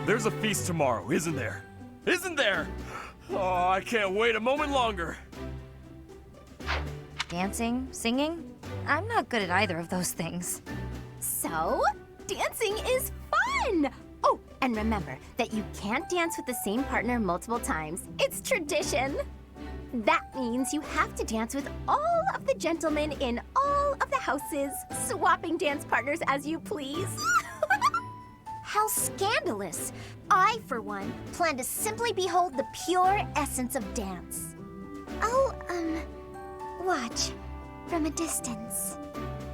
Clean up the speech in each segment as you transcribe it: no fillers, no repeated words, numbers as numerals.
There's a feast tomorrow, isn't there? Isn't there? Oh, I can't wait a moment longer. Dancing? Singing? I'm not good at either of those things. So, dancing is fun! Oh, and remember that you can't dance with the same partner multiple times. It's tradition. That means you have to dance with all of the gentlemen in all of the houses, swapping dance partners as you please. How scandalous! I, for one, plan to simply behold the pure essence of dance. I'll, watch from a distance.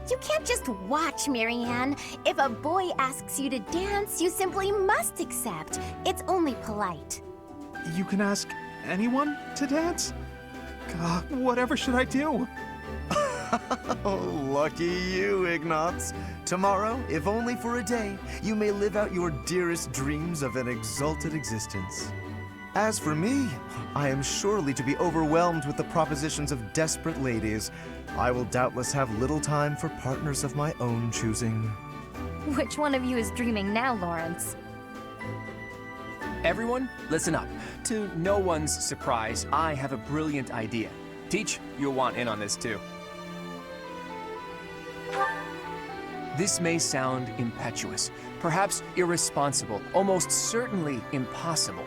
You can't just watch, Marianne. If a boy asks you to dance, you simply must accept. It's only polite. You can ask anyone to dance? God, whatever should I do? Oh, lucky you, Ignatz. Tomorrow, if only for a day, you may live out your dearest dreams of an exalted existence. As for me, I am surely to be overwhelmed with the propositions of desperate ladies. I will doubtless have little time for partners of my own choosing. Which one of you is dreaming now, Lawrence? Everyone, listen up. To no one's surprise, I have a brilliant idea. Teach, you'll want in on this too. This may sound impetuous, perhaps irresponsible, almost certainly impossible.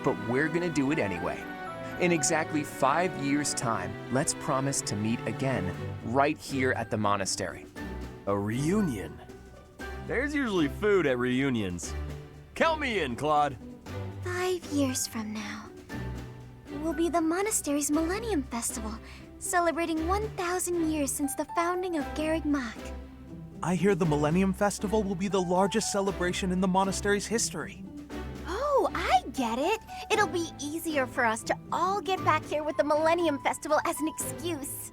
But we're gonna do it anyway. In exactly 5 years' time, let's promise to meet again, right here at the monastery. A reunion. There's usually food at reunions. Count me in, Claude. 5 years from now will be the monastery's Millennium Festival, celebrating 1,000 years since the founding of Garreg Mach. I hear the Millennium Festival will be the largest celebration in the monastery's history. Oh, I get it. It'll be easier for us to all get back here with the Millennium Festival as an excuse.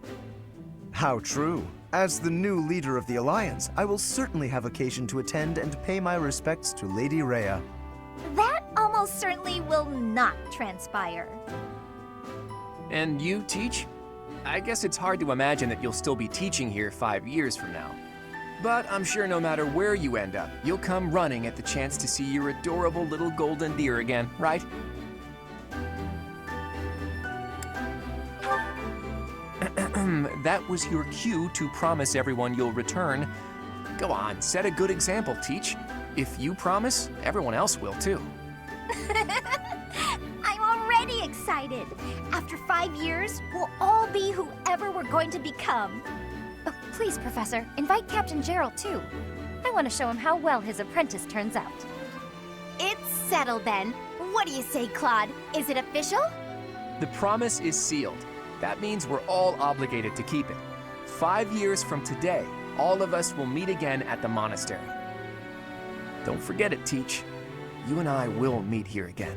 How true. As the new leader of the Alliance, I will certainly have occasion to attend and pay my respects to Lady Rhea. That almost certainly will not transpire. And you, Teach? I guess it's hard to imagine that you'll still be teaching here 5 years from now. But I'm sure no matter where you end up, you'll come running at the chance to see your adorable little golden deer again, right? That was your cue to promise everyone you'll return. Go on, set a good example, Teach. If you promise, everyone else will too. I'm already excited. After 5 years, we'll all be whoever we're going to become. Oh, please, Professor, invite Captain Gerald too. I want to show him how well his apprentice turns out. It's settled then. What do you say, Claude? Is it official? The promise is sealed. That means we're all obligated to keep it. 5 years from today, all of us will meet again at the monastery. Don't forget it, Teach. You and I will meet here again.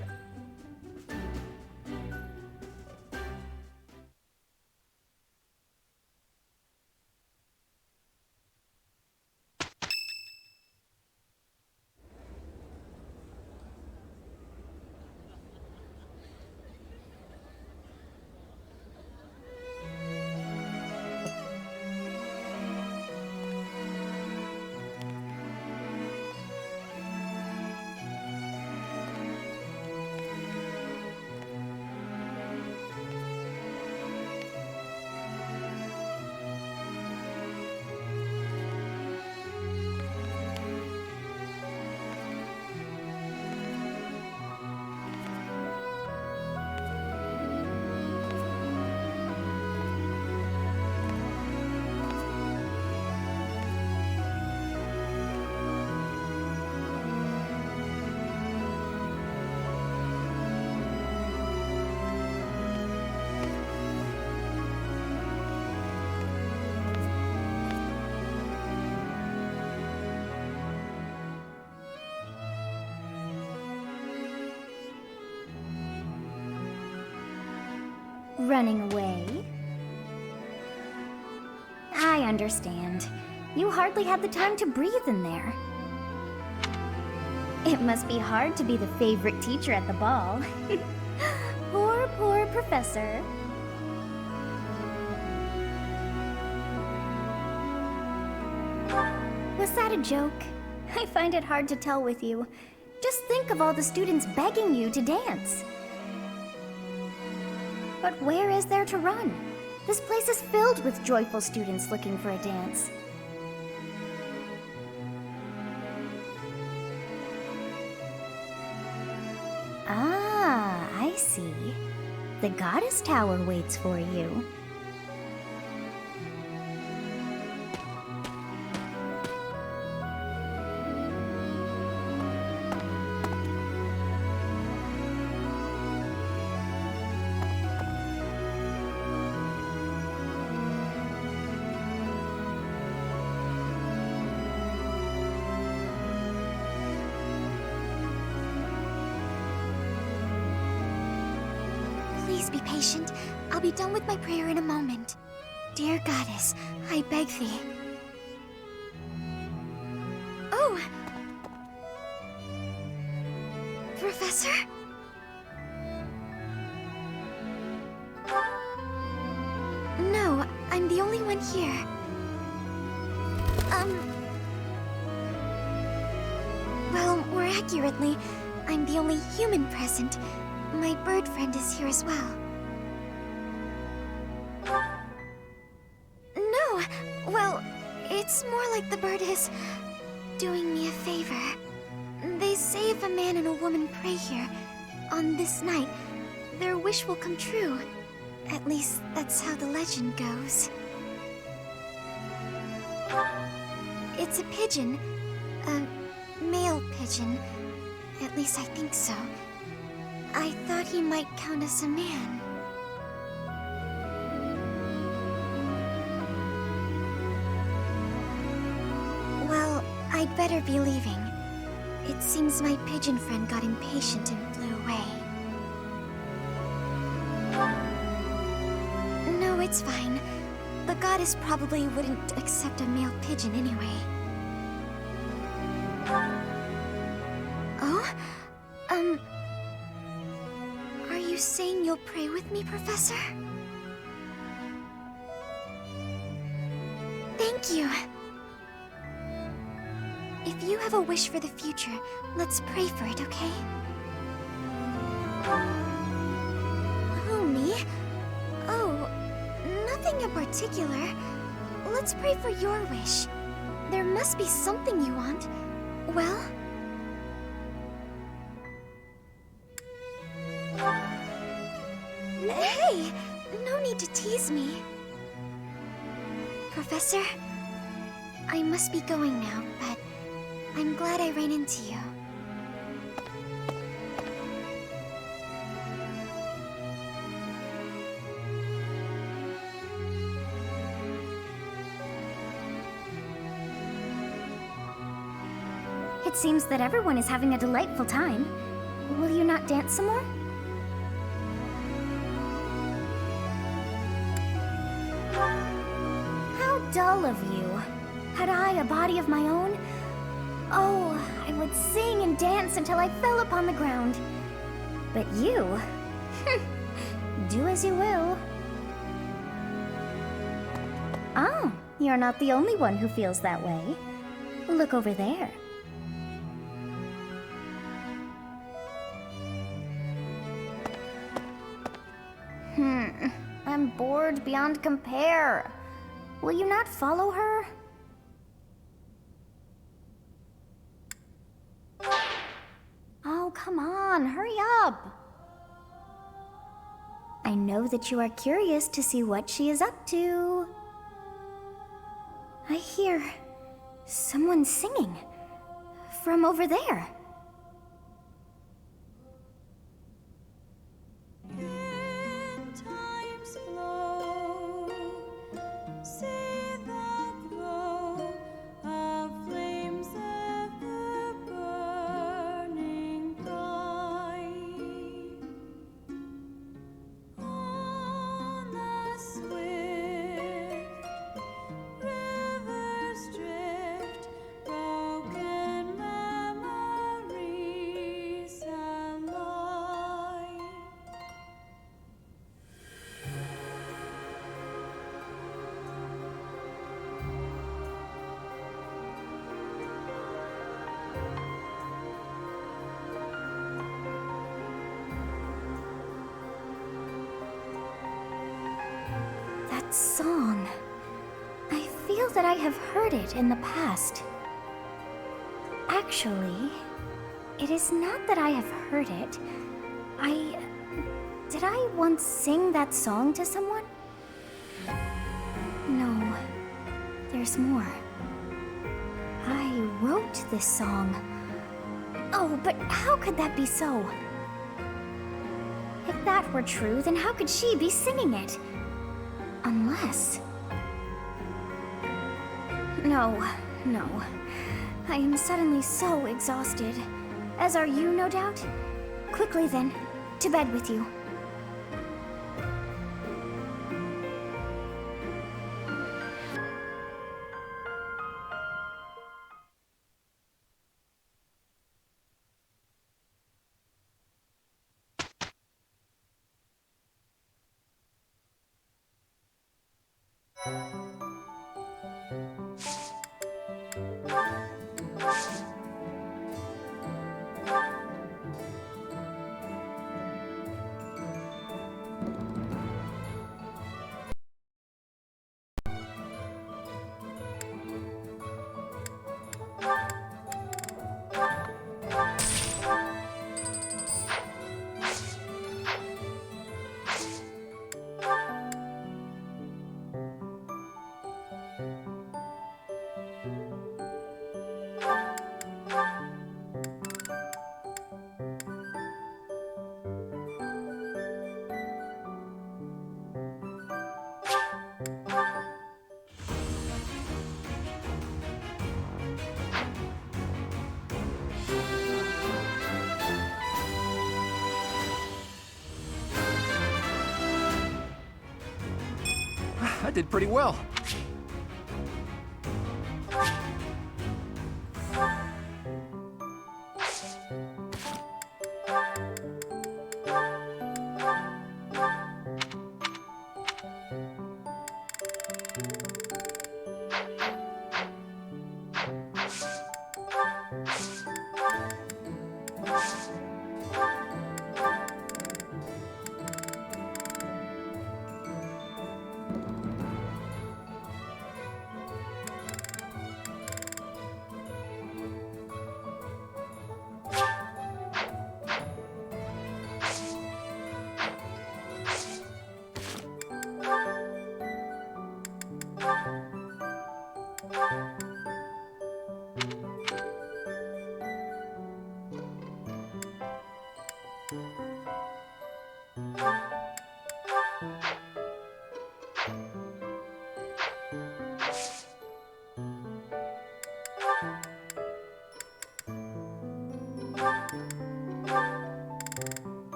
Running away? I understand. You hardly had the time to breathe in there. It must be hard to be the favorite teacher at the ball. Poor professor. Was that a joke? I find it hard to tell with you. Just think of all the students begging you to dance. But where is there to run? This place is filled with joyful students looking for a dance. Ah, I see. The Goddess Tower waits for you. Please be patient. I'll be done with my prayer in a moment. Dear Goddess, I beg thee. Oh! Professor? No, I'm the only one here. Well, more accurately, I'm the only human present. My bird friend is here as well. No, well, it's more like the bird is doing me a favor. They say if a man and a woman pray here, on this night, their wish will come true. At least, that's how the legend goes. It's a pigeon. A male pigeon. At least I think so. I thought he might count as a man. Well, I'd better be leaving. It seems my pigeon friend got impatient and flew away. No, it's fine. The goddess probably wouldn't accept a male pigeon anyway. Oh? Are you saying you'll pray with me, Professor? Thank you. If you have a wish for the future, let's pray for it, okay? Oh, me? Oh, nothing in particular. Let's pray for your wish. There must be something you want. Well? Hey! No need to tease me. Professor, I must be going now, but I'm glad I ran into you. It seems that everyone is having a delightful time. Will you not dance some more? How dull of you. Had I a body of my own? Oh, I would sing and dance until I fell upon the ground. But you? Do as you will. Oh, you're not the only one who feels that way. Look over there. I'm bored beyond compare. Will you not follow her? Oh, come on, hurry up. I know that you are curious to see what she is up to. I hear someone singing from over there. That song. I feel that I have heard it in the past. Actually, it is not that I have heard it. Did I once sing that song to someone? No, there's more. I wrote this song. Oh, but how could that be so? If that were true, then how could she be singing it? Unless... No. I am suddenly so exhausted. As are you, no doubt? Quickly then, to bed with you. I did pretty well.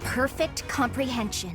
Perfect comprehension.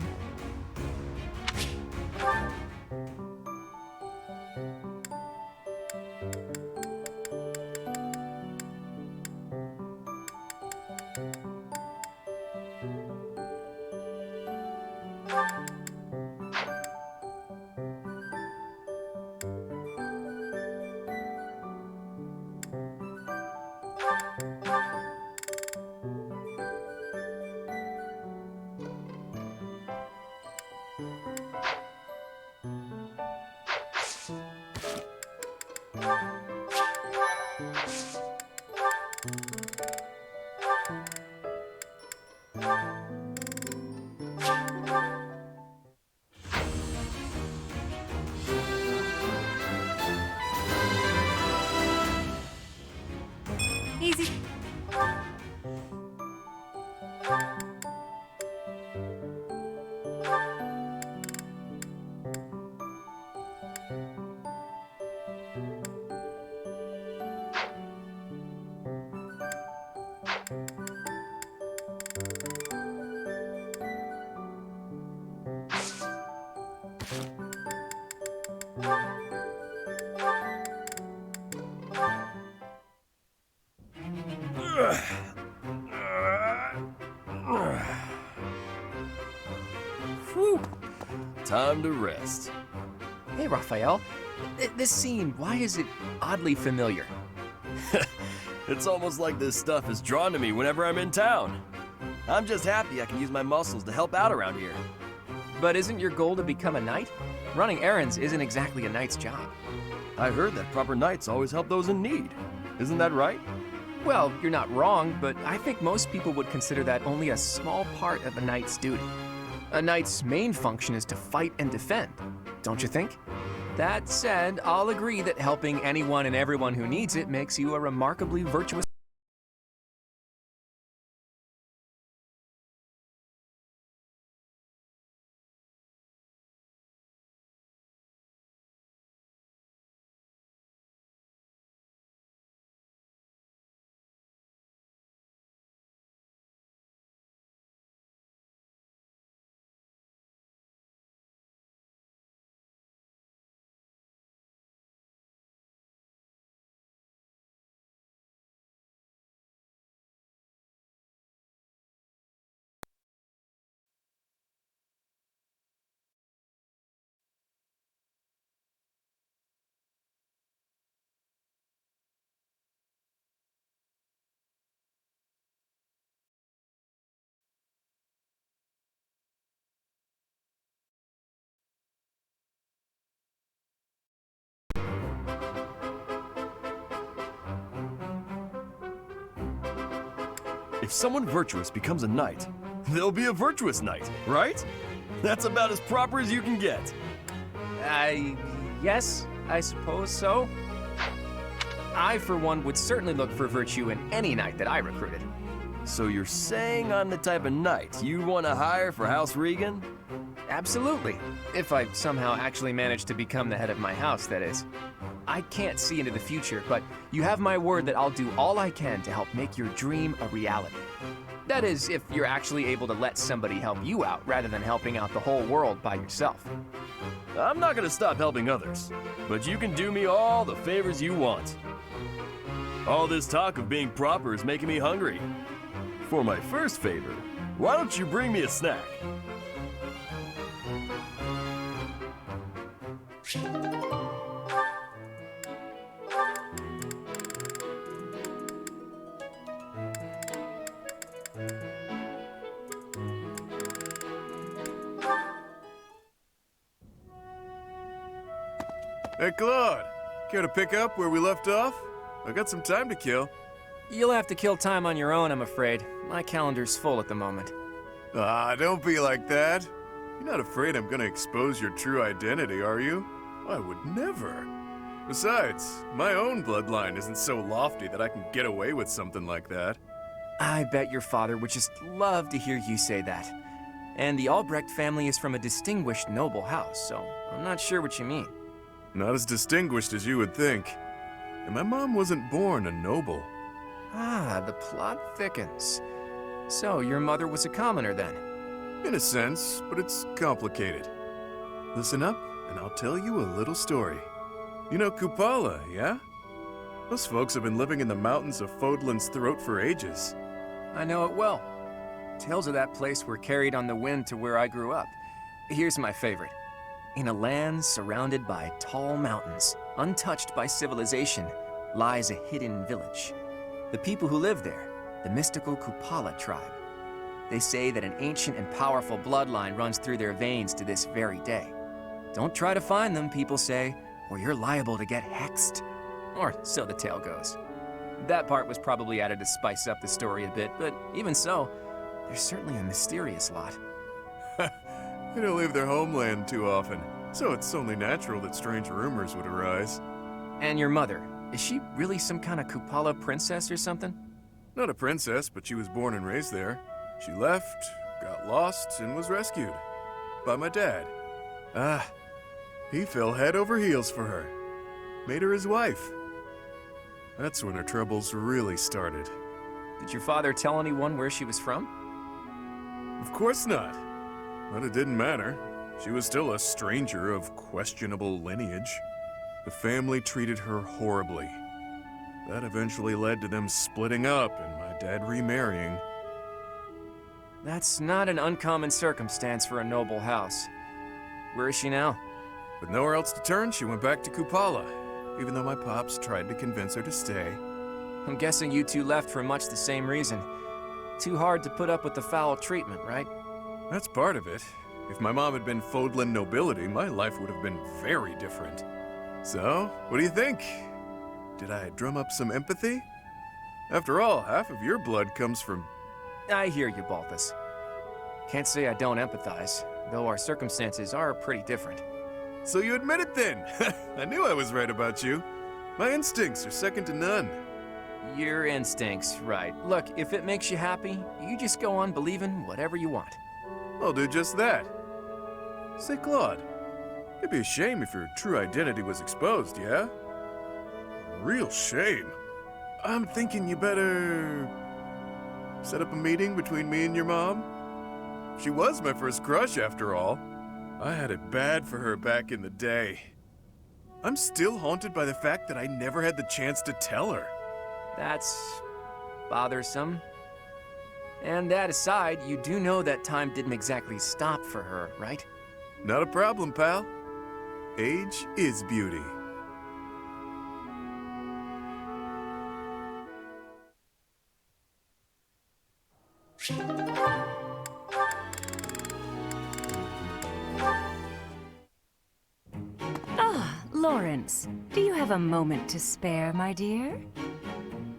Easy. time to rest. Hey, Raphael. This scene, why is it oddly familiar? It's almost like this stuff is drawn to me whenever I'm in town. I'm just happy I can use my muscles to help out around here. But isn't your goal to become a knight? Running errands isn't exactly a knight's job. I heard that proper knights always help those in need. Isn't that right? Well, you're not wrong, but I think most people would consider that only a small part of a knight's duty. A knight's main function is to fight and defend, don't you think? That said, I'll agree that helping anyone and everyone who needs it makes you a remarkably virtuous. If someone virtuous becomes a knight, they'll be a virtuous knight, right? That's about as proper as you can get. Yes, I suppose so. I, for one, would certainly look for virtue in any knight that I recruited. So you're saying I'm the type of knight you want to hire for House Regan? Absolutely. If I somehow actually manage to become the head of my house, that is. I can't see into the future, but you have my word that I'll do all I can to help make your dream a reality. That is, if you're actually able to let somebody help you out rather than helping out the whole world by yourself. I'm not gonna stop helping others, but you can do me all the favors you want. All this talk of being proper is making me hungry. For my first favor, why don't you bring me a snack? Hey, Claude. Care to pick up where we left off? I got some time to kill. You'll have to kill time on your own, I'm afraid. My calendar's full at the moment. Ah, don't be like that. You're not afraid I'm gonna expose your true identity, are you? I would never. Besides, my own bloodline isn't so lofty that I can get away with something like that. I bet your father would just love to hear you say that. And the Albrecht family is from a distinguished noble house, so I'm not sure what you mean. Not as distinguished as you would think. And my mom wasn't born a noble. Ah, the plot thickens. So, your mother was a commoner then? In a sense, but it's complicated. Listen up, and I'll tell you a little story. You know Kupala, yeah? Those folks have been living in the mountains of Fodlan's throat for ages. I know it well. Tales of that place were carried on the wind to where I grew up. Here's my favorite. In a land surrounded by tall mountains, untouched by civilization, lies a hidden village. The people who live there, the mystical Kupala tribe. They say that an ancient and powerful bloodline runs through their veins to this very day. Don't try to find them, people say, or you're liable to get hexed. Or so the tale goes. That part was probably added to spice up the story a bit, but even so, there's certainly a mysterious lot. They don't leave their homeland too often, so it's only natural that strange rumors would arise. And your mother, is she really some kind of Kupala princess or something? Not a princess, but she was born and raised there. She left, got lost, and was rescued. By my dad. He fell head over heels for her. Made her his wife. That's when her troubles really started. Did your father tell anyone where she was from? Of course not. But it didn't matter. She was still a stranger of questionable lineage. The family treated her horribly. That eventually led to them splitting up and my dad remarrying. That's not an uncommon circumstance for a noble house. Where is she now? With nowhere else to turn, she went back to Kupala, even though my pops tried to convince her to stay. I'm guessing you two left for much the same reason. Too hard to put up with the foul treatment, right? That's part of it. If my mom had been Fodlan nobility, my life would have been very different. So, what do you think? Did I drum up some empathy? After all, half of your blood comes from... I hear you, Balthus. Can't say I don't empathize, though our circumstances are pretty different. So you admit it then! I knew I was right about you. My instincts are second to none. Your instincts, right. Look, if it makes you happy, you just go on believing whatever you want. I'll do just that. Say, Claude, it'd be a shame if your true identity was exposed, yeah? Real shame. I'm thinking you better... set up a meeting between me and your mom? She was my first crush, after all. I had it bad for her back in the day. I'm still haunted by the fact that I never had the chance to tell her. That's bothersome. And that aside, you do know that time didn't exactly stop for her, right? Not a problem, pal. Age is beauty. Lawrence, do you have a moment to spare, my dear?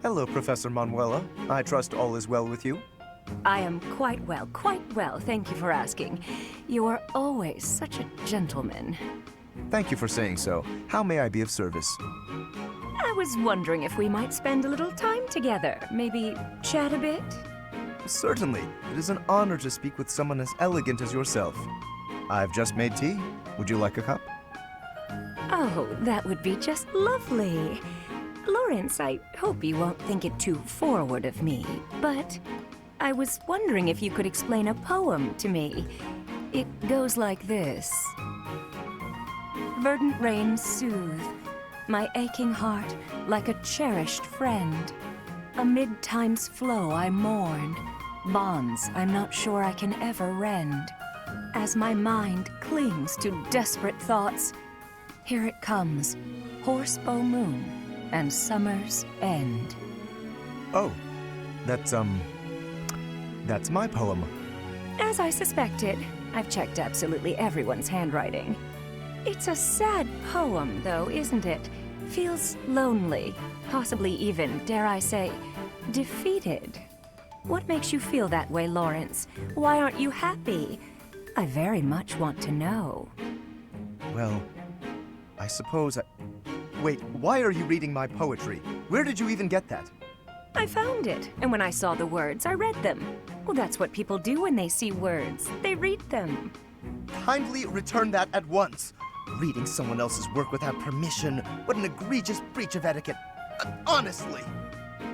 Hello, Professor Manuela. I trust all is well with you. I am quite well, thank you for asking. You are always such a gentleman. Thank you for saying so. How may I be of service? I was wondering if we might spend a little time together, maybe chat a bit? Certainly. It is an honor to speak with someone as elegant as yourself. I've just made tea. Would you like a cup? Oh, that would be just lovely. Lawrence, I hope you won't think it too forward of me, but I was wondering if you could explain a poem to me. It goes like this. Verdant rains soothe my aching heart like a cherished friend. Amid time's flow I mourn, bonds I'm not sure I can ever rend. As my mind clings to desperate thoughts, here it comes, horsebow moon and summer's end. Oh, that's my poem. As I suspected, I've checked absolutely everyone's handwriting. It's a sad poem, though, isn't it? Feels lonely, possibly even, dare I say, defeated. What makes you feel that way, Lawrence? Why aren't you happy? I very much want to know. Well, I suppose Wait, why are you reading my poetry? Where did you even get that? I found it, and when I saw the words, I read them. Well, that's what people do when they see words. They read them. Kindly return that at once. Reading someone else's work without permission. What an egregious breach of etiquette. Honestly.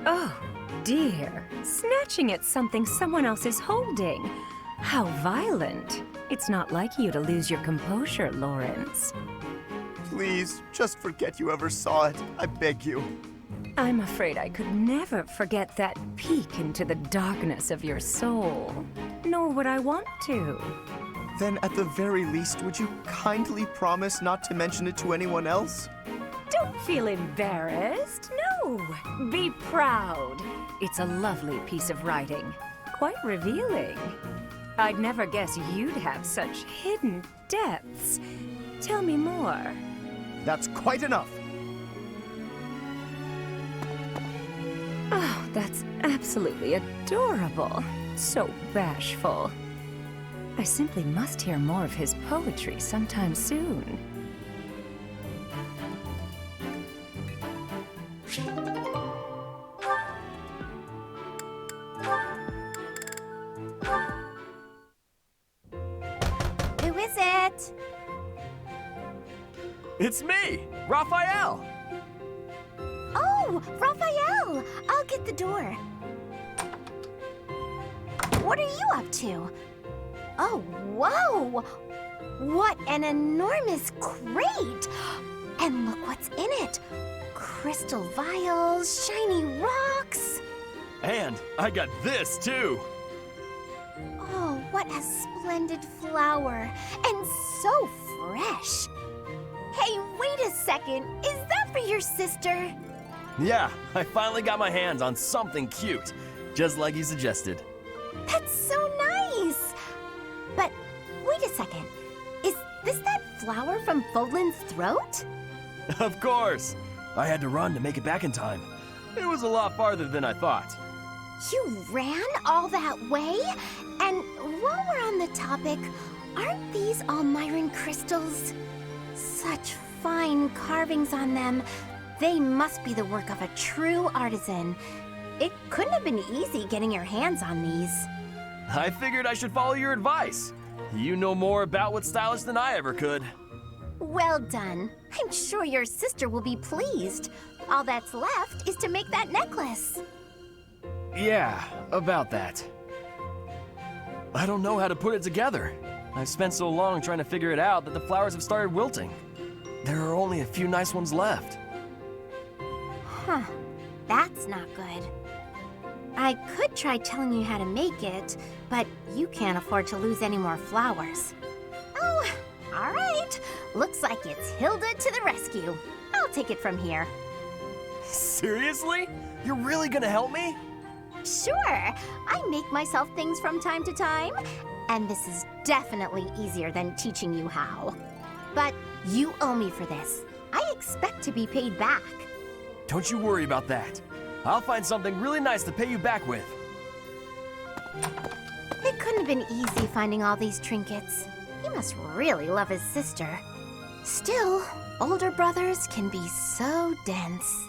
Oh, dear. Snatching at something someone else is holding. How violent. It's not like you to lose your composure, Lawrence. Please, just forget you ever saw it. I beg you. I'm afraid I could never forget that peek into the darkness of your soul. Nor would I want to. Then at the very least, would you kindly promise not to mention it to anyone else? Don't feel embarrassed. No, be proud. It's a lovely piece of writing. Quite revealing. I'd never guess you'd have such hidden depths. Tell me more. That's quite enough. Oh, that's absolutely adorable. So bashful. I simply must hear more of his poetry sometime soon. Who is it? It's me, Raphael! Oh, Raphael! I'll get the door. What are you up to? Oh, whoa! What an enormous crate! And look what's in it. Crystal vials, shiny rocks. And I got this too! Oh, what a splendid flower. And so fresh. Hey, wait a second. Is that for your sister? Yeah, I finally got my hands on something cute, just like you suggested. That's so nice. But wait a second. Is this that flower from Fodlan's throat? Of course! I had to run to make it back in time. It was a lot farther than I thought. You ran all that way? And while we're on the topic, aren't these all Myron crystals? Such fine carvings on them. They must be the work of a true artisan. It couldn't have been easy getting your hands on these. I figured I should follow your advice. You know more about what's stylish than I ever could. Well done. I'm sure your sister will be pleased. All that's left is to make that necklace. Yeah, about that. I don't know how to put it together. I've spent so long trying to figure it out that the flowers have started wilting. There are only a few nice ones left. Huh. That's not good. I could try telling you how to make it, but you can't afford to lose any more flowers. Oh, all right. Looks like it's Hilda to the rescue. I'll take it from here. Seriously? You're really gonna help me? Sure. I make myself things from time to time, and this is definitely easier than teaching you how. But you owe me for this. I expect to be paid back. Don't you worry about that. I'll find something really nice to pay you back with. It couldn't have been easy finding all these trinkets. He must really love his sister. Still, older brothers can be so dense.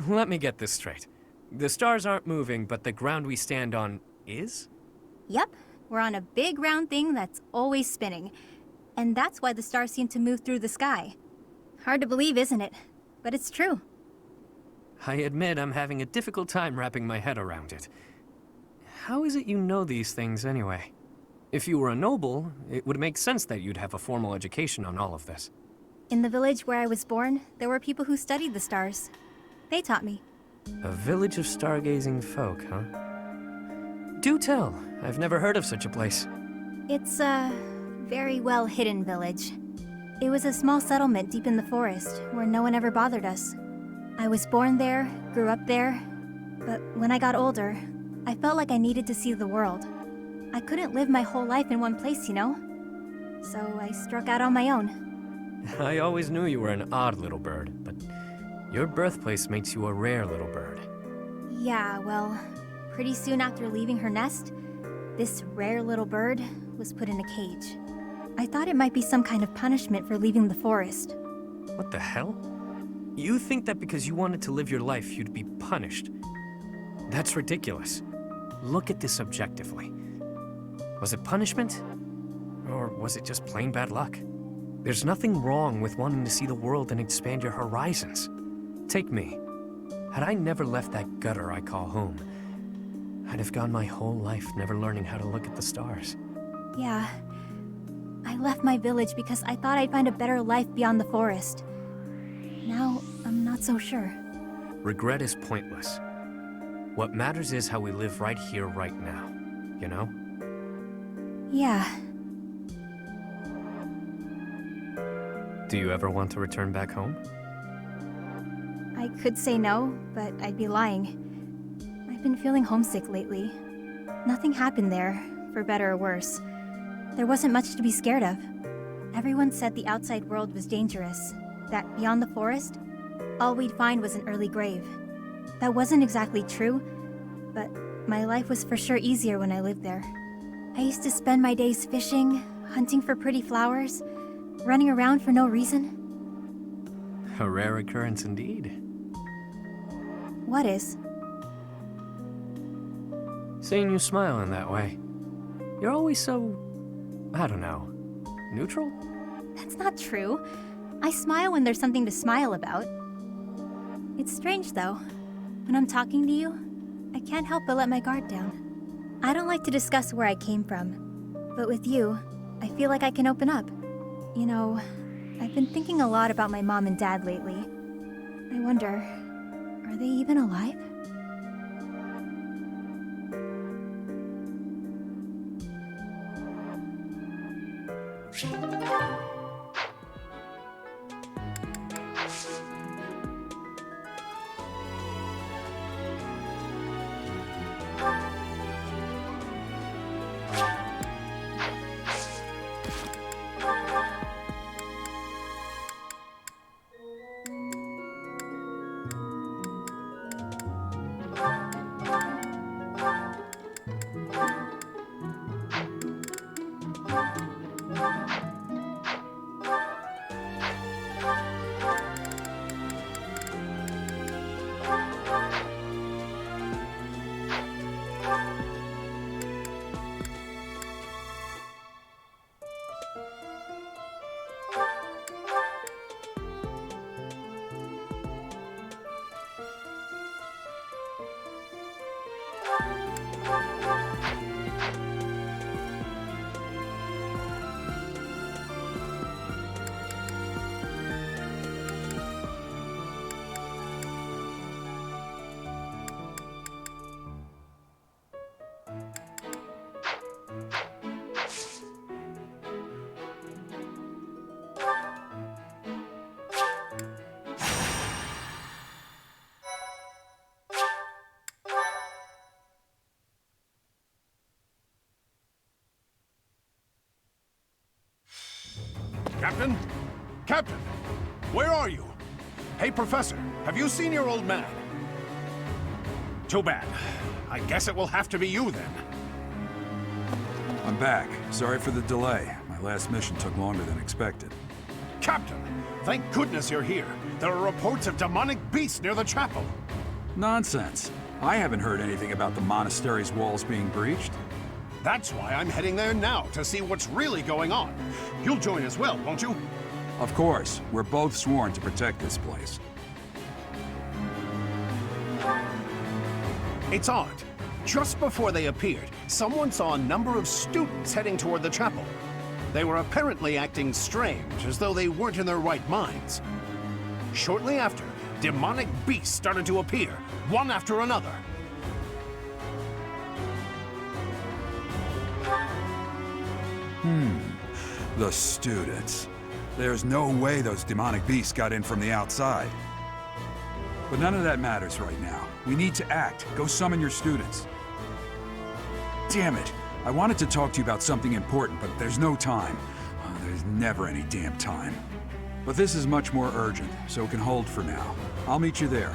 Let me get this straight. The stars aren't moving, but the ground we stand on is? Yep, we're on a big round thing that's always spinning. And that's why the stars seem to move through the sky. Hard to believe, isn't it? But it's true. I admit I'm having a difficult time wrapping my head around it. How is it you know these things anyway? If you were a noble, it would make sense that you'd have a formal education on all of this. In the village where I was born, there were people who studied the stars. They taught me. A village of stargazing folk, huh? Do tell. I've never heard of such a place. It's a very well-hidden village. It was a small settlement deep in the forest, where no one ever bothered us. I was born there, grew up there, but when I got older, I felt like I needed to see the world. I couldn't live my whole life in one place, you know? So I struck out on my own. I always knew you were an odd little bird, but your birthplace makes you a rare little bird. Yeah, well, pretty soon after leaving her nest, this rare little bird was put in a cage. I thought it might be some kind of punishment for leaving the forest. What the hell? You think that because you wanted to live your life, you'd be punished? That's ridiculous. Look at this objectively. Was it punishment? Or was it just plain bad luck? There's nothing wrong with wanting to see the world and expand your horizons. Take me. Had I never left that gutter I call home, I'd have gone my whole life never learning how to look at the stars. Yeah. I left my village because I thought I'd find a better life beyond the forest. Now, I'm not so sure. Regret is pointless. What matters is how we live right here, right now. You know? Yeah. Do you ever want to return back home? I could say no, but I'd be lying. I've been feeling homesick lately. Nothing happened there, for better or worse. There wasn't much to be scared of. Everyone said the outside world was dangerous, that beyond the forest, all we'd find was an early grave. That wasn't exactly true, but my life was for sure easier when I lived there. I used to spend my days fishing, hunting for pretty flowers, running around for no reason. A rare occurrence indeed. What is? Seeing you smile in that way. You're always so, I don't know, neutral? That's not true. I smile when there's something to smile about. It's strange, though. When I'm talking to you, I can't help but let my guard down. I don't like to discuss where I came from, but with you, I feel like I can open up. You know, I've been thinking a lot about my mom and dad lately. I wonder, are they even alive? Captain? Captain! Where are you? Hey, Professor, have you seen your old man? Too bad. I guess it will have to be you then. I'm back. Sorry for the delay. My last mission took longer than expected. Captain, thank goodness you're here. There are reports of demonic beasts near the chapel. Nonsense. I haven't heard anything about the monastery's walls being breached. That's why I'm heading there now, to see what's really going on. You'll join as well, won't you? Of course. We're both sworn to protect this place. It's odd. Just before they appeared, someone saw a number of students heading toward the chapel. They were apparently acting strange, as though they weren't in their right minds. Shortly after, demonic beasts started to appear, one after another. The students. There's no way those demonic beasts got in from the outside. But none of that matters right now. We need to act. Go summon your students. Damn it! I wanted to talk to you about something important, but there's no time. There's never any damn time. But this is much more urgent, so it can hold for now. I'll meet you there.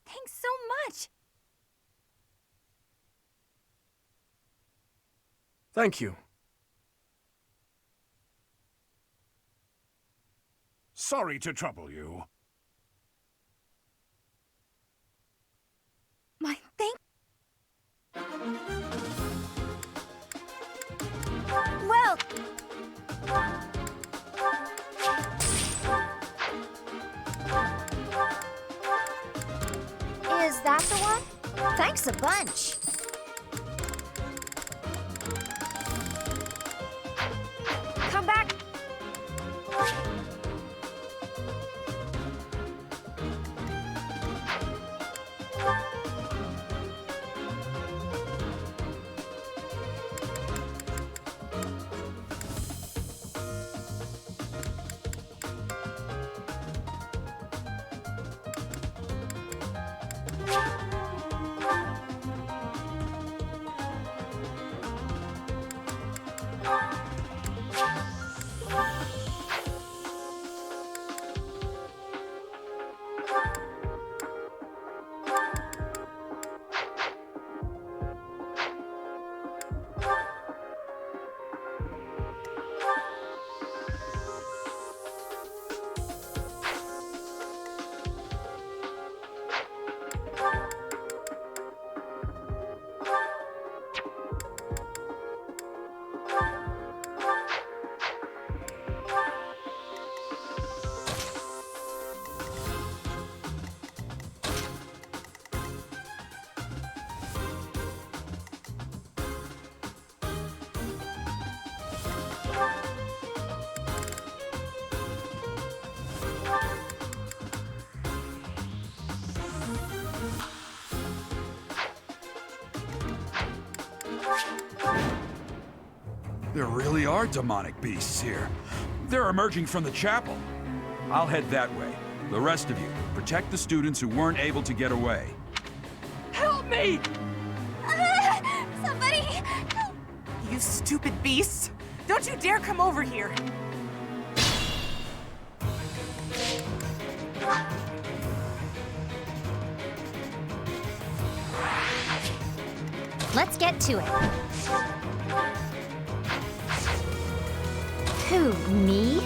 Thanks so much. Thank you. Sorry to trouble you. My thank... Well... Is that the one? Thanks a bunch. Come back! There really are demonic beasts here. They're emerging from the chapel. I'll head that way. The rest of you, protect the students who weren't able to get away. Help me! Somebody! Help. You stupid beasts! Don't you dare come over here! Let's get to it. Who, me?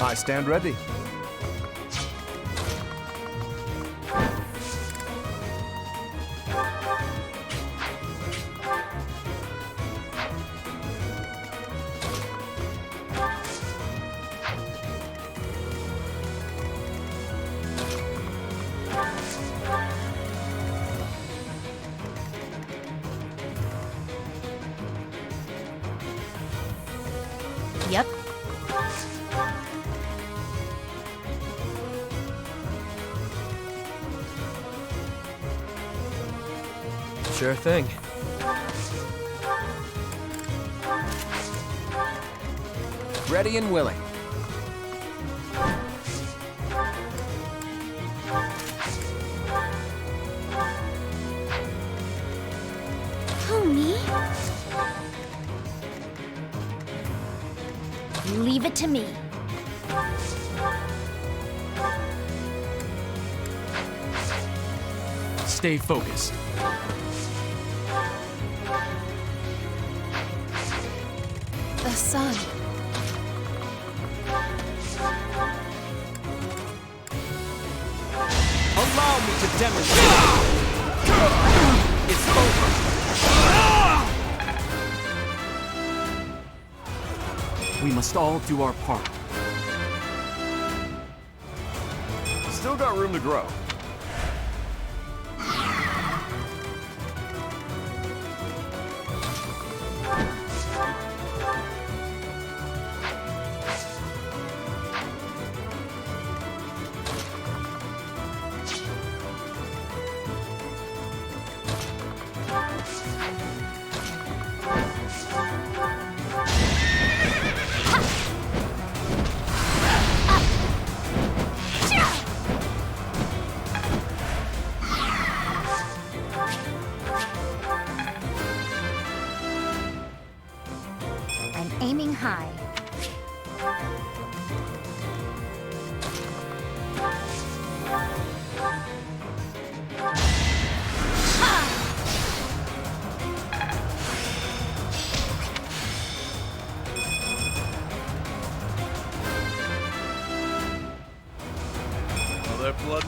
I stand ready. Yep. Sure thing. Ready and willing. Who, me? Leave it to me. Stay focused. The sun. Allow me to demonstrate. It's over. We must all do our part. Still got room to grow. I'm aiming high. All that blood.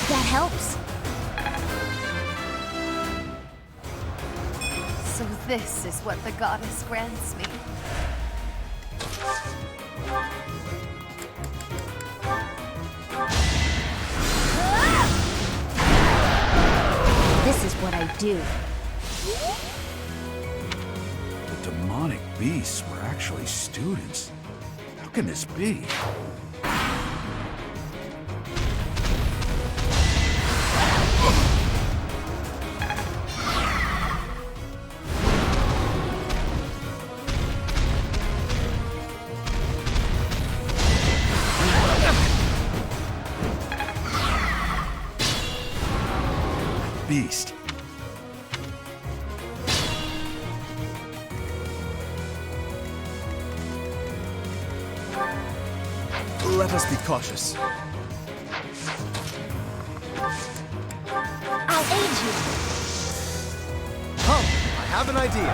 That helps. So this is what the goddess grants me. This is what I do. The demonic beasts were actually students. How can this be? Beast. Let us be cautious. I'll aid you. Come, I have an idea.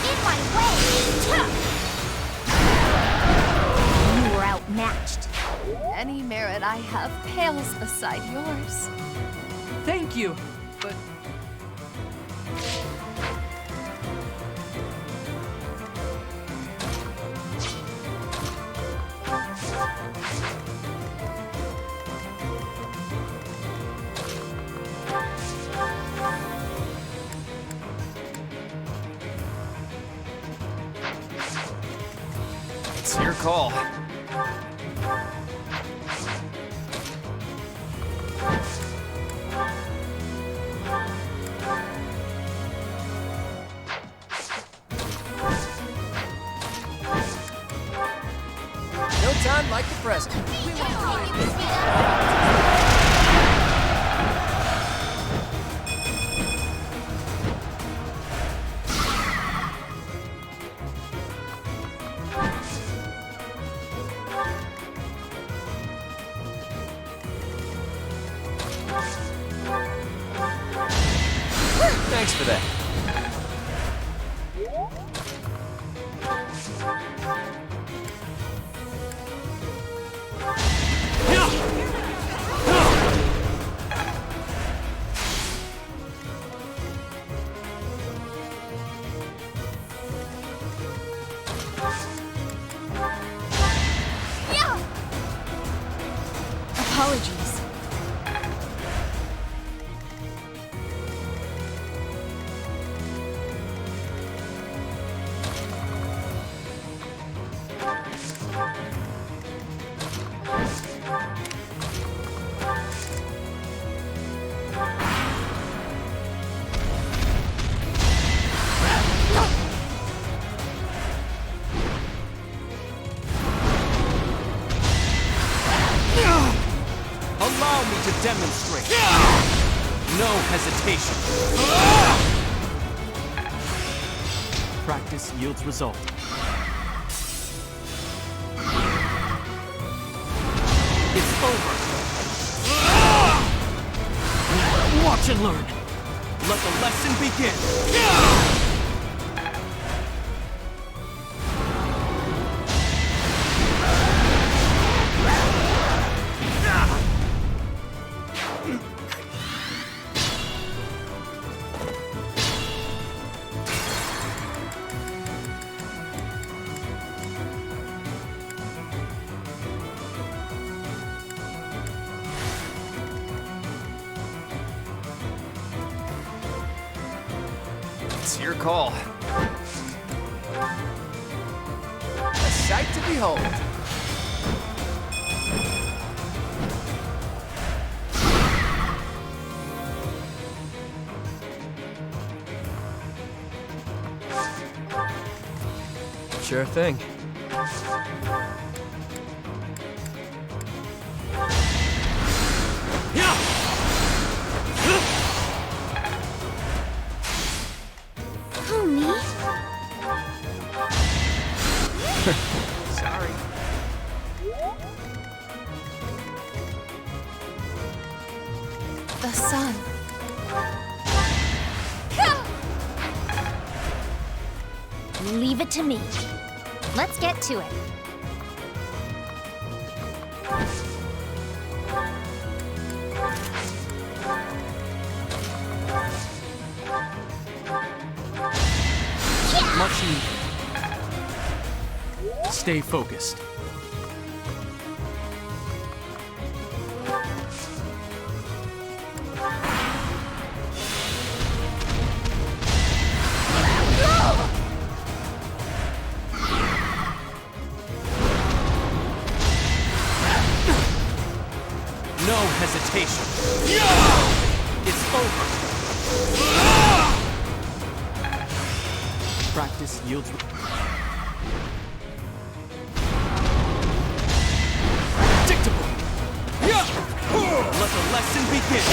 in my way! You were outmatched. Any merit I have pales beside yours. Thank you, but It's your call. No time like the present. Thanks for that. Apologies. Allow me to demonstrate. No hesitation. Practice yields result. It's over. Watch and learn. Let the lesson begin. It's your call. A sight to behold. Sure thing. Who, me? Sorry. The sun. Leave it to me. Let's get to it. Much needed. Stay focused. No hesitation. It's over. Practice yields. Predictable. Let the lesson begin.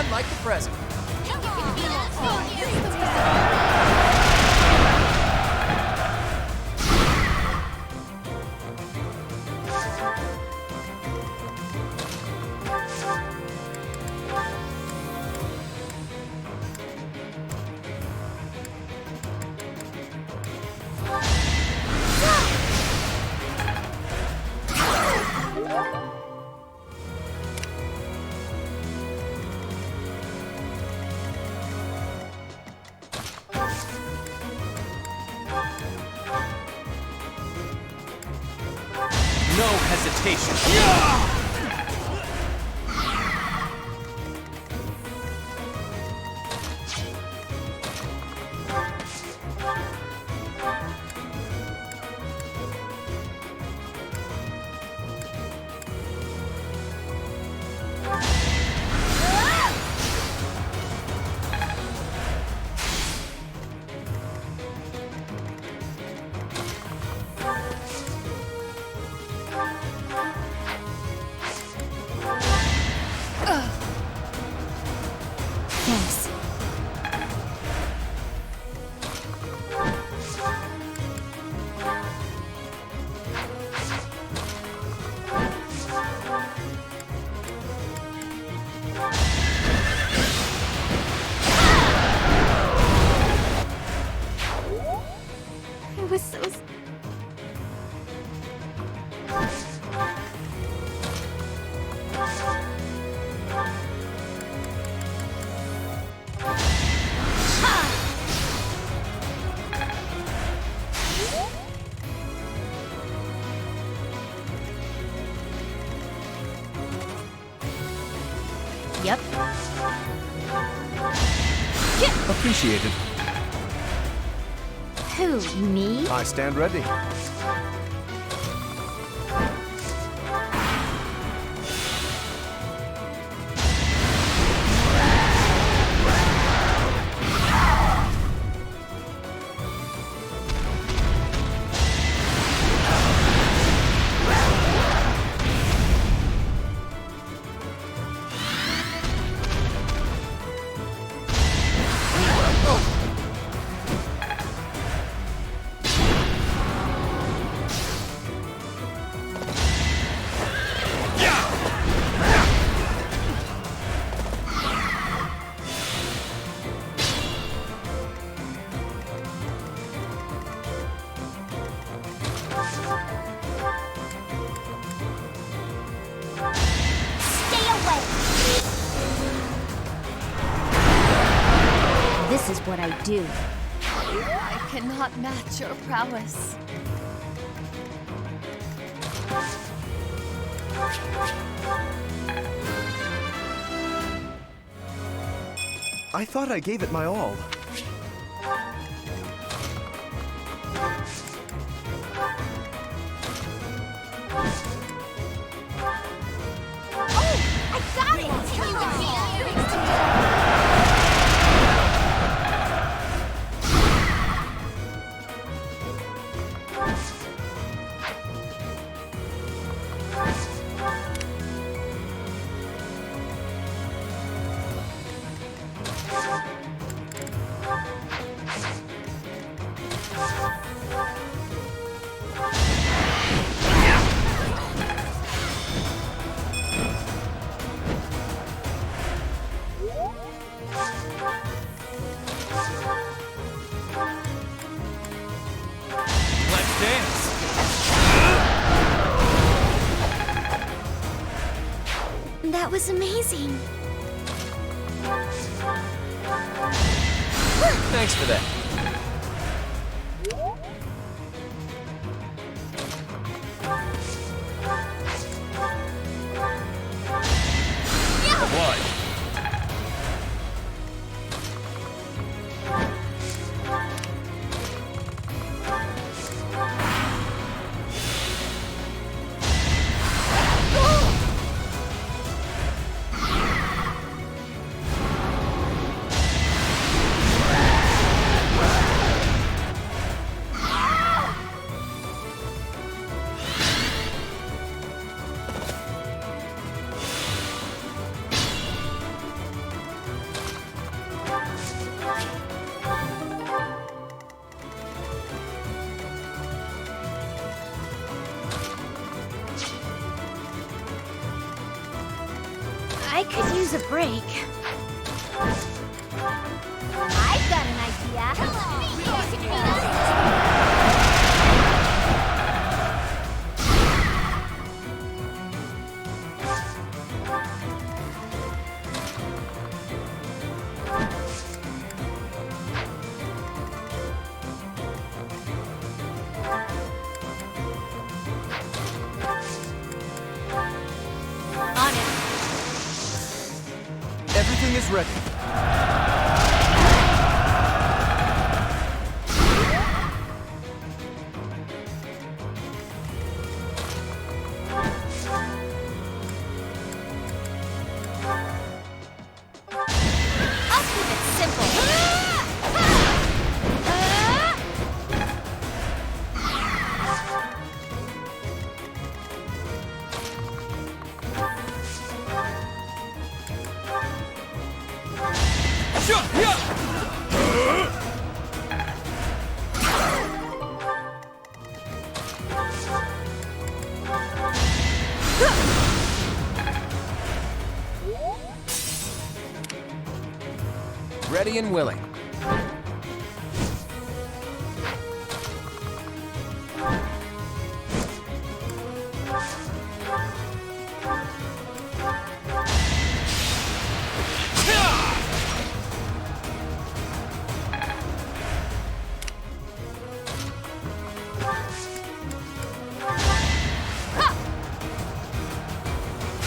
fun like the present. No hesitation. Thanks. It was so... Yep. Appreciated. Who, me? I stand ready. This is what I do. I cannot match your prowess. I thought I gave it my all. I got it! Let's dance. That was amazing. Thanks for that. Obliged. use a break. I've got an Everything is ready. I'll keep it simple. Ready and willing.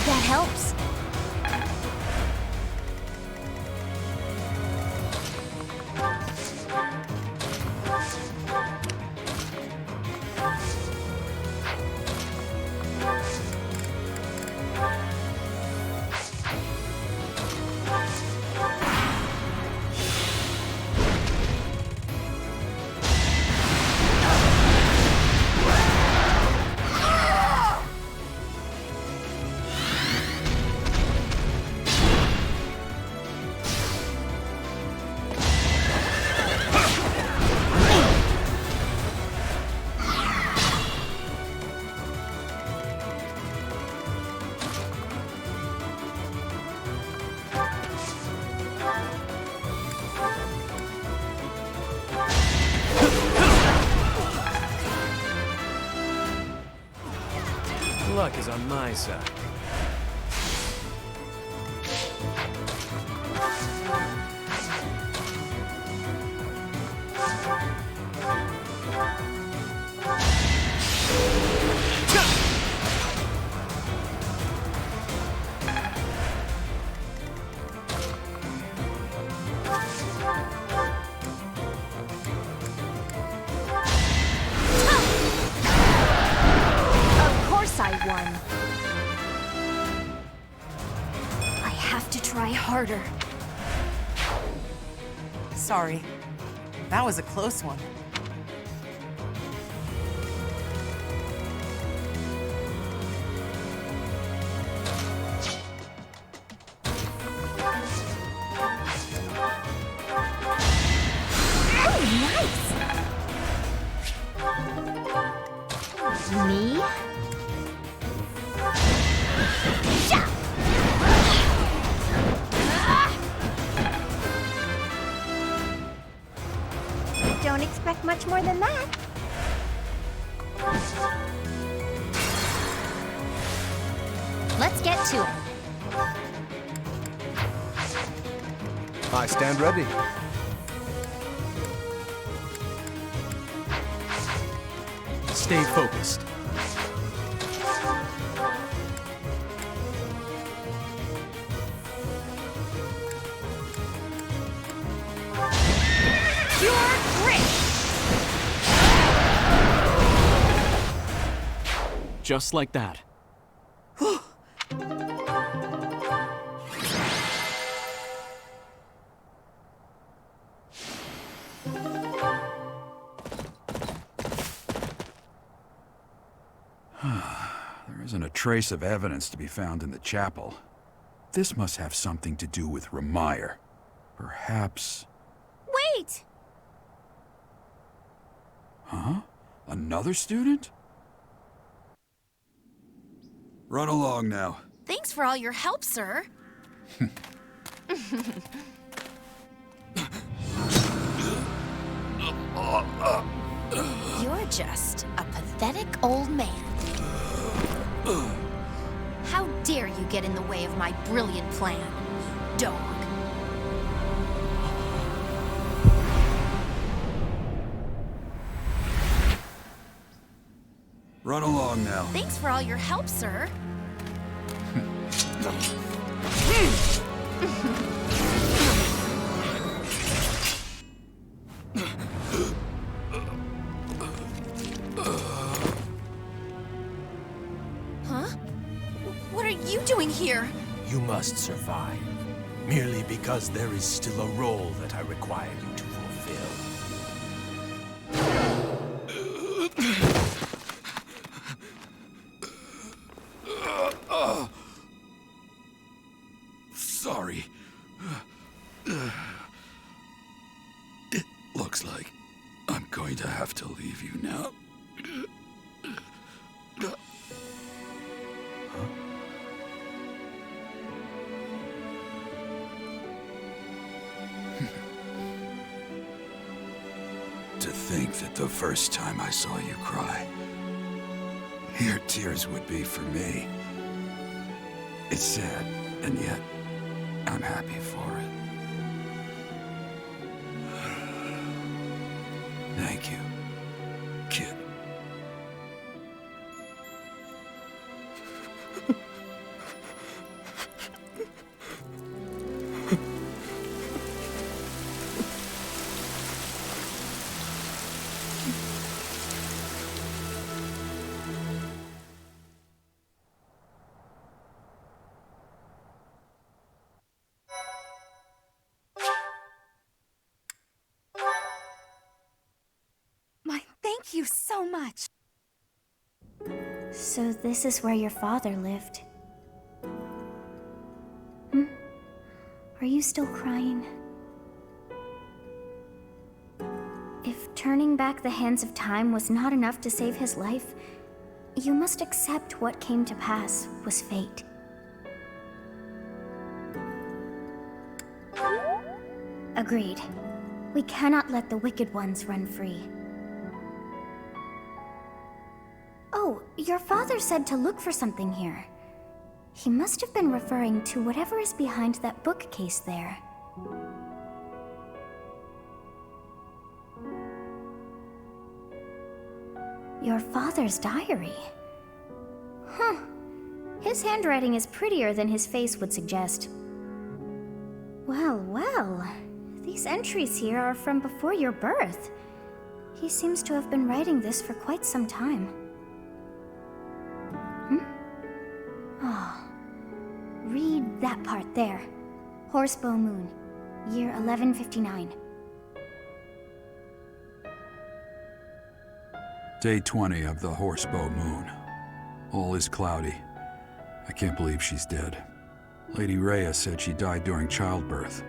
That helps. Luck is on my side. I won. I have to try harder. Sorry. That was a close one. Me? Don't expect much more than that. Let's get to it. I stand ready. Stay focused. Pure grit! Just like that. There isn't a trace of evidence to be found in the chapel. This must have something to do with Remire. Perhaps... Wait! Huh? Another student? Run along now. Thanks for all your help, sir. You're just a pathetic old man. How dare you get in the way of my brilliant plan, dog? Run along now. Thanks for all your help, sir. Huh? What are you doing here? You must survive, merely because there is still a role that I require you to fulfill. Sorry. It looks like I'm going to have to leave you now. To think that the first time I saw you cry, your tears would be for me. It's sad, and yet I'm happy for it. Thank you, kid. Thank you so much. So this is where your father lived. Are you still crying? If turning back the hands of time was not enough to save his life, you must accept what came to pass was fate. Agreed. We cannot let the wicked ones run free. Oh, your father said to look for something here. He must have been referring to whatever is behind that bookcase there. Your father's diary. Huh. His handwriting is prettier than his face would suggest. Well, well. These entries here are from before your birth. He seems to have been writing this for quite some time. Read that part there. Horsebow Moon, year 1159. Day 20 of the Horsebow Moon. All is cloudy. I can't believe she's dead. Lady Rhea said she died during childbirth.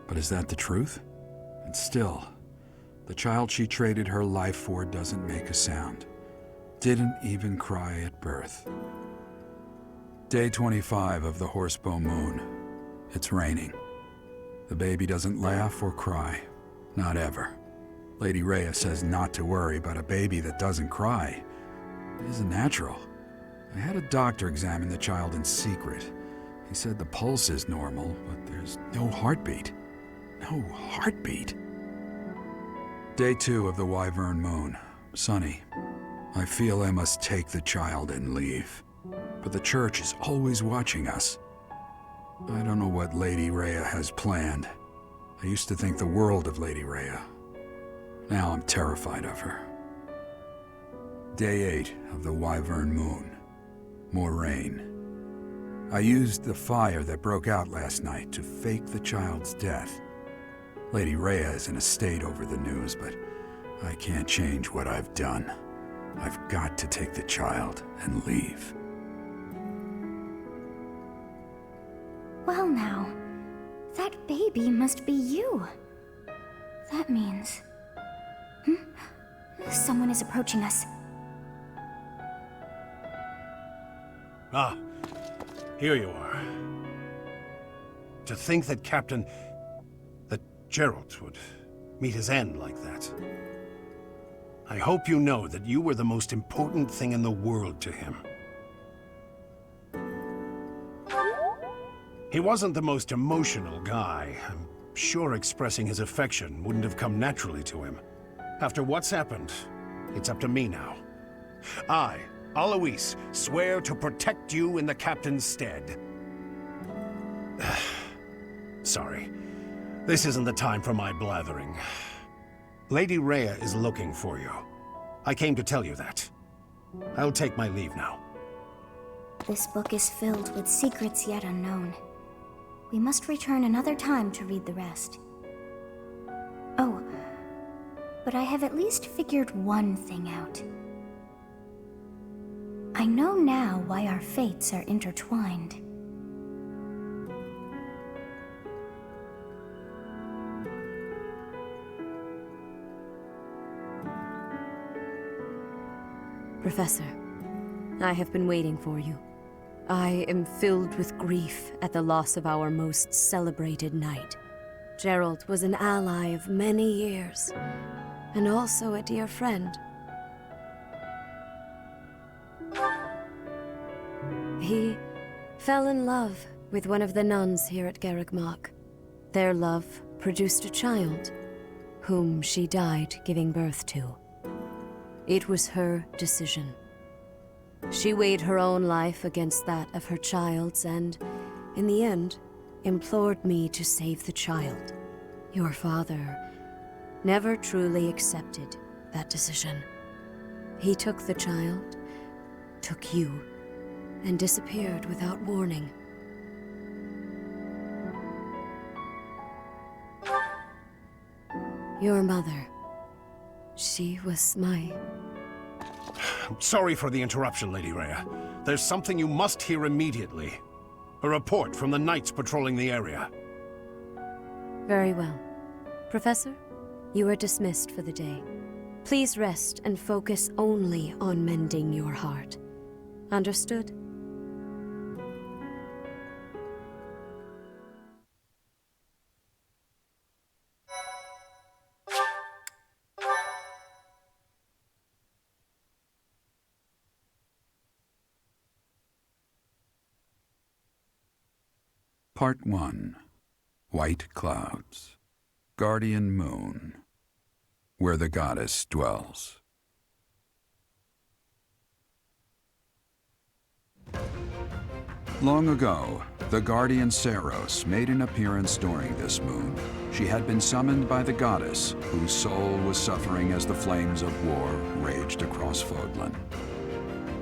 But is that the truth? And still, the child she traded her life for doesn't make a sound. Didn't even cry at birth. Day 25 of the Horsebow Moon. It's raining. The baby doesn't laugh or cry. Not ever. Lady Rhea says not to worry, but a baby that doesn't cry isn't natural. I had a doctor examine the child in secret. He said the pulse is normal, but there's no heartbeat. No heartbeat. Day 2 of the Wyvern Moon. Sunny. I feel I must take the child and leave. But the church is always watching us. I don't know what Lady Rhea has planned. I used to think the world of Lady Rhea. Now I'm terrified of her. Day 8 of the Wyvern Moon. More rain. I used the fire that broke out last night to fake the child's death. Lady Rhea is in a state over the news, but I can't change what I've done. I've got to take the child and leave. Well now, that baby must be you. That means... Someone is approaching us. Ah, here you are. To think that that Gerald would meet his end like that. I hope you know that you were the most important thing in the world to him. He wasn't the most emotional guy. I'm sure expressing his affection wouldn't have come naturally to him. After what's happened, it's up to me now. I, Alois, swear to protect you in the captain's stead. Sorry. This isn't the time for my blathering. Lady Rhea is looking for you. I came to tell you that. I'll take my leave now. This book is filled with secrets yet unknown. We must return another time to read the rest. Oh, but I have at least figured one thing out. I know now why our fates are intertwined. Professor, I have been waiting for you. I am filled with grief at the loss of our most celebrated knight. Gerald was an ally of many years, and also a dear friend. He fell in love with one of the nuns here at Garreg-Mach. Their love produced a child, whom she died giving birth to. It was her decision. She weighed her own life against that of her child's and, in the end, implored me to save the child. Your father never truly accepted that decision. He took the child, took you, and disappeared without warning. Your mother, she was my... Sorry for the interruption, Lady Rhea. There's something you must hear immediately. A report from the knights patrolling the area. Very well. Professor, you are dismissed for the day. Please rest and focus only on mending your heart. Understood? Part 1. White Clouds. Guardian Moon. Where the goddess dwells. Long ago, the guardian Saros made an appearance during this moon. She had been summoned by the goddess, whose soul was suffering as the flames of war raged across Fodlan.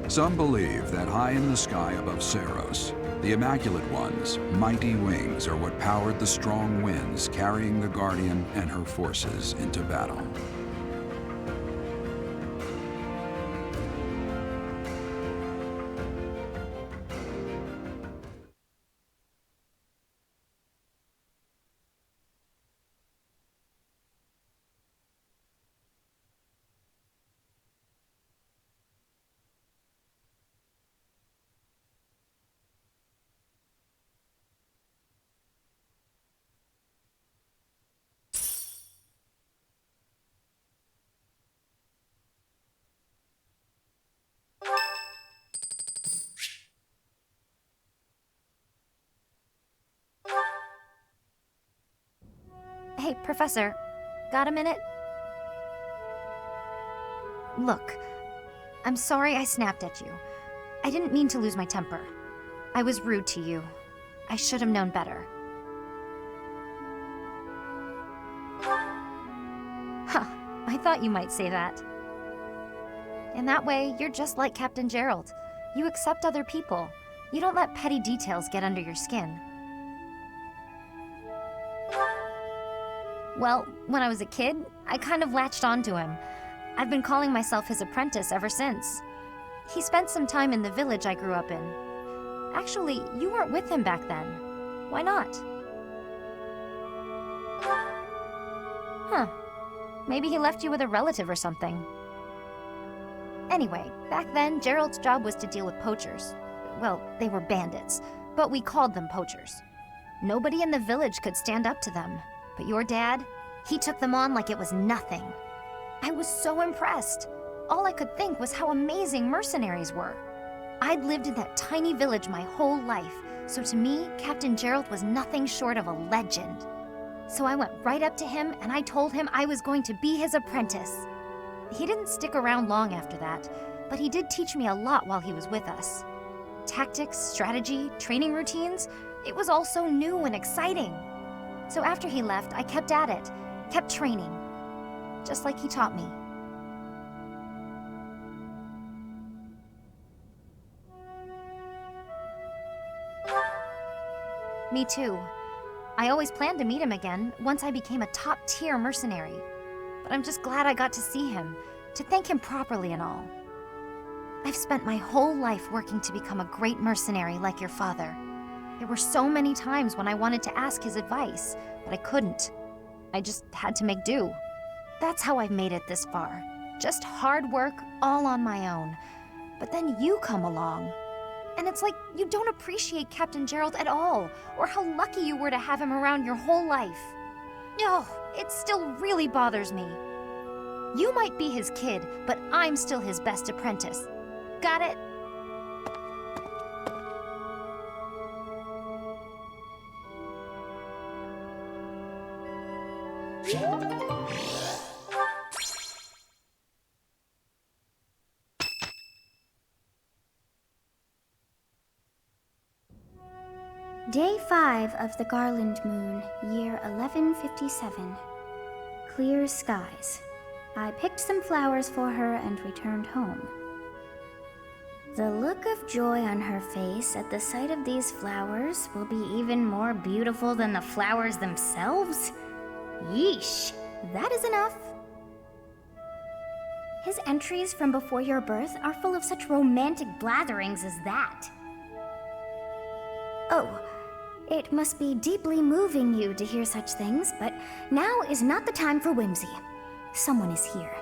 Some believe that high in the sky above Saros, the Immaculate One's mighty wings are what powered the strong winds carrying the Guardian and her forces into battle. Hey, Professor, got a minute? Look, I'm sorry I snapped at you. I didn't mean to lose my temper. I was rude to you. I should have known better. Huh, I thought you might say that. In that way, you're just like Captain Gerald. You accept other people. You don't let petty details get under your skin. Well, when I was a kid, I kind of latched onto him. I've been calling myself his apprentice ever since. He spent some time in the village I grew up in. Actually, you weren't with him back then. Why not? Huh. Maybe he left you with a relative or something. Anyway, back then, Gerald's job was to deal with poachers. Well, they were bandits, but we called them poachers. Nobody in the village could stand up to them. But your dad, he took them on like it was nothing. I was so impressed. All I could think was how amazing mercenaries were. I'd lived in that tiny village my whole life, so to me, Captain Gerald was nothing short of a legend. So I went right up to him and I told him I was going to be his apprentice. He didn't stick around long after that, but he did teach me a lot while he was with us. Tactics, strategy, training routines, it was all so new and exciting. So after he left, I kept at it, kept training, just like he taught me. Me too. I always planned to meet him again once I became a top-tier mercenary. But I'm just glad I got to see him, to thank him properly and all. I've spent my whole life working to become a great mercenary like your father. There were so many times when I wanted to ask his advice, but I couldn't. I just had to make do. That's how I've made it this far. Just hard work, all on my own. But then you come along. And it's like you don't appreciate Captain Gerald at all, or how lucky you were to have him around your whole life. Oh, it still really bothers me. You might be his kid, but I'm still his best apprentice. Got it? Day 5 of the Garland Moon, year 1157. Clear skies. I picked some flowers for her and returned home. The look of joy on her face at the sight of these flowers will be even more beautiful than the flowers themselves? Yeesh, that is enough. His entries from before your birth are full of such romantic blatherings as that. Oh, it must be deeply moving you to hear such things, but now is not the time for whimsy. Someone is here.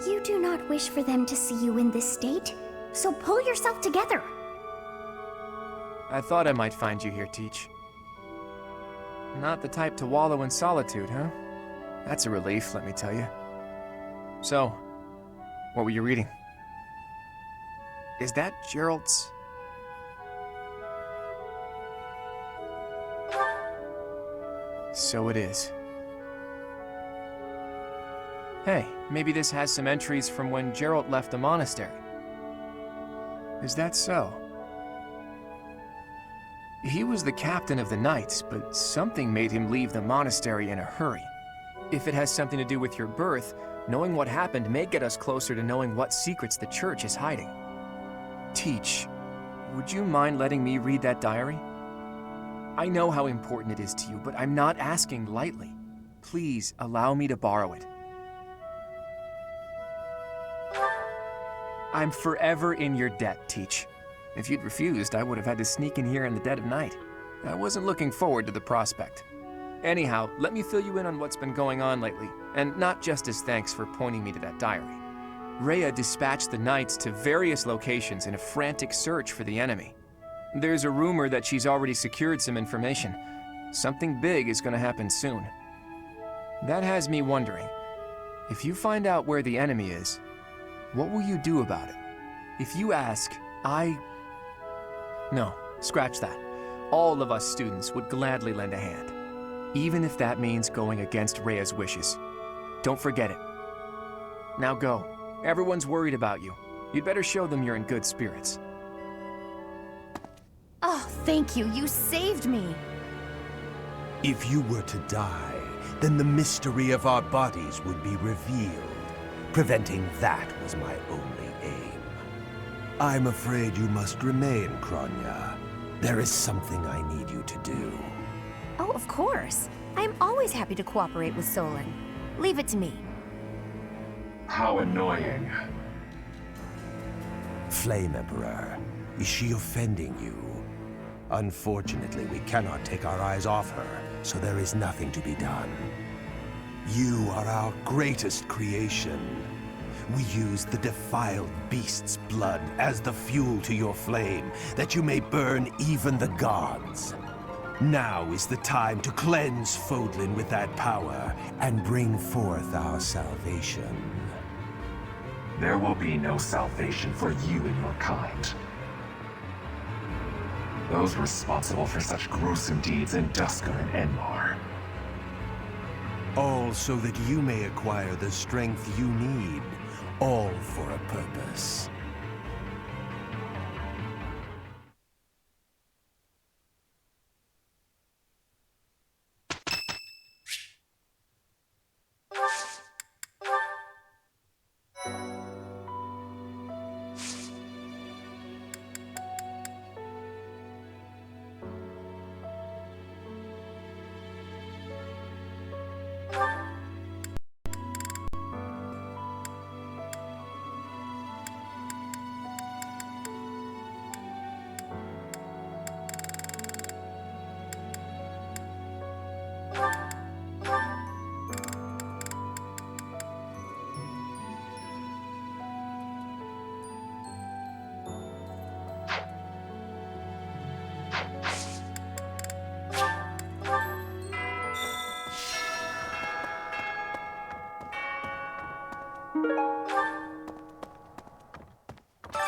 You do not wish for them to see you in this state, so pull yourself together. I thought I might find you here, Teach. Not the type to wallow in solitude, huh? That's a relief, let me tell you. So, what were you reading? Is that Gerald's? So it is. Hey, maybe this has some entries from when Gerald left the monastery. Is that so? He was the captain of the knights, but something made him leave the monastery in a hurry. If it has something to do with your birth, knowing what happened may get us closer to knowing what secrets the church is hiding. Teach, would you mind letting me read that diary? I know how important it is to you, but I'm not asking lightly. Please allow me to borrow it. I'm forever in your debt, Teach. If you'd refused, I would have had to sneak in here in the dead of night. I wasn't looking forward to the prospect. Anyhow, let me fill you in on what's been going on lately, and not just as thanks for pointing me to that diary. Rhea dispatched the knights to various locations in a frantic search for the enemy. There's a rumor that she's already secured some information. Something big is going to happen soon. That has me wondering, if you find out where the enemy is, what will you do about it? If you ask, No, scratch that. All of us students would gladly lend a hand, even if that means going against Rhea's wishes. Don't forget it. Now go. Everyone's worried about you. You'd better show them you're in good spirits. Oh, thank you. You saved me. If you were to die, then the mystery of our bodies would be revealed. Preventing that was my only aim. I'm afraid you must remain, Kronya. There is something I need you to do. Oh, of course. I'm always happy to cooperate with Solon. Leave it to me. How annoying. Flame Emperor, is she offending you? Unfortunately, we cannot take our eyes off her, so there is nothing to be done. You are our greatest creation. We use the defiled beast's blood as the fuel to your flame, that you may burn even the gods. Now is the time to cleanse Fodlan with that power and bring forth our salvation. There will be no salvation for you and your kind. Those responsible for such gruesome deeds in Dusker and Enmar. All so that you may acquire the strength you need, all for a purpose.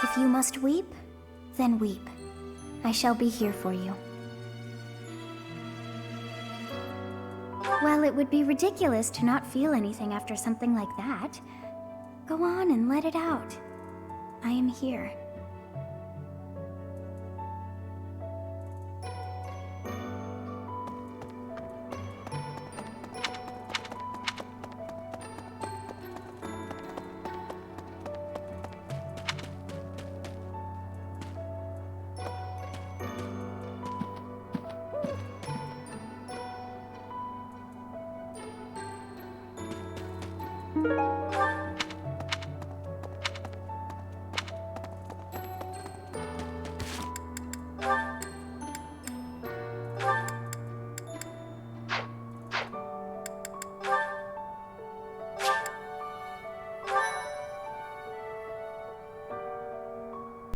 If you must weep, then weep. I shall be here for you. Well, it would be ridiculous to not feel anything after something like that. Go on and let it out. I am here.